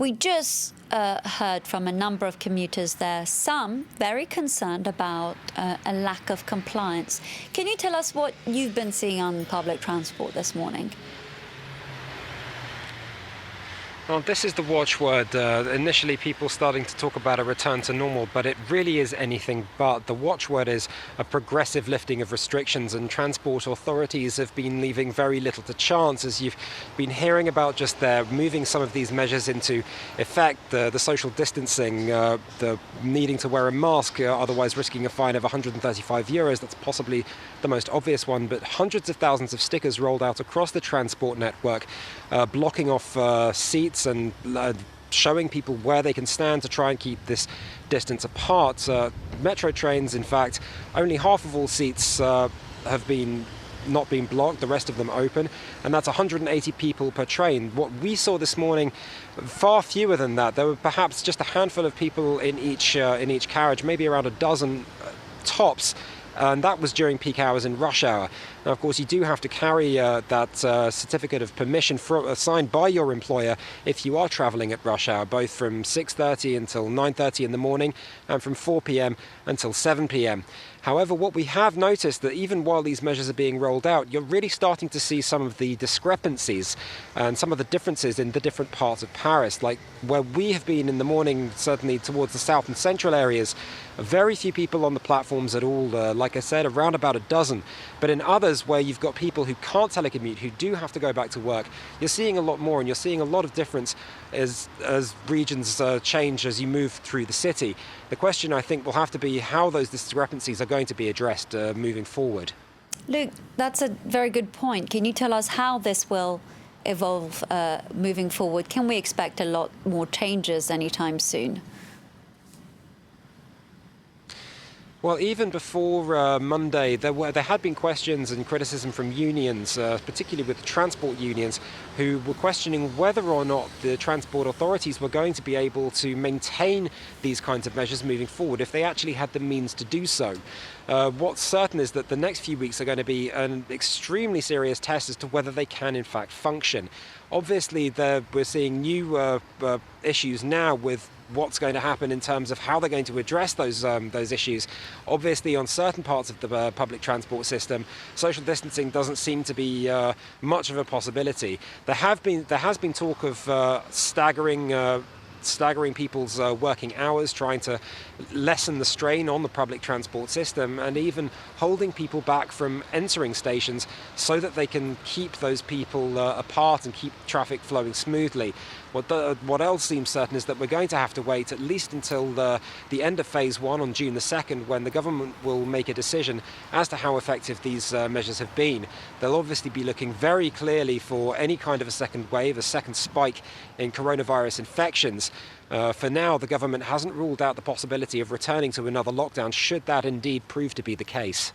We just heard from a number of commuters there, some very concerned about a lack of compliance. Can you tell us what you've been seeing on public transport this morning? Well, this is the watchword. Initially, people starting to talk about a return to normal, but it really is anything but. The watchword is a progressive lifting of restrictions, and transport authorities have been leaving very little to chance, as you've been hearing about. Just there, moving some of these measures into effect, the social distancing, the needing to wear a mask, otherwise risking a fine of €135. That's possibly the most obvious one, but hundreds of thousands of stickers rolled out across the transport network, blocking off seats and showing people where they can stand to try and keep this distance apart. Metro trains, in fact, only half of all seats have not been blocked, the rest of them open, and that's 180 people per train. What we saw this morning, far fewer than that. There were perhaps just a handful of people in each carriage, maybe around a dozen tops. And that was during peak hours in rush hour. Now, of course, you do have to carry that certificate of permission signed by your employer if you are travelling at rush hour, both from 6:30 until 9:30 in the morning and from 4 p.m. until 7 p.m. However, what we have noticed that even while these measures are being rolled out, you're really starting to see some of the discrepancies and some of the differences in the different parts of Paris. Like where we have been in the morning, certainly towards the south and central areas, very few people on the platforms at all, like I said, around about a dozen. But in others where you've got people who can't telecommute, who do have to go back to work, you're seeing a lot more, and you're seeing a lot of difference as regions change as you move through the city. The question, I think, will have to be how those discrepancies are going to be addressed moving forward. Luke, that's a very good point. Can you tell us how this will evolve moving forward? Can we expect a lot more changes anytime soon? Well, even before Monday, there had been questions and criticism from unions, particularly with the transport unions, who were questioning whether or not the transport authorities were going to be able to maintain these kinds of measures moving forward, if they actually had the means to do so. What's certain is that the next few weeks are going to be an extremely serious test as to whether they can in fact function. Obviously, we're seeing new issues now with what's going to happen in terms of how they're going to address those issues. Obviously, on certain parts of the public transport system, social distancing doesn't seem to be much of a possibility. There has been talk of staggering people's working hours, trying to lessen the strain on the public transport system, and even holding people back from entering stations so that they can keep those people apart and keep traffic flowing smoothly. What else seems certain is that we're going to have to wait at least until the end of phase 1 on June the 2nd, when the government will make a decision as to how effective these measures have been. They'll obviously be looking very clearly for any kind of a second wave, a second spike in coronavirus infections. For now, the government hasn't ruled out the possibility of returning to another lockdown should that indeed prove to be the case.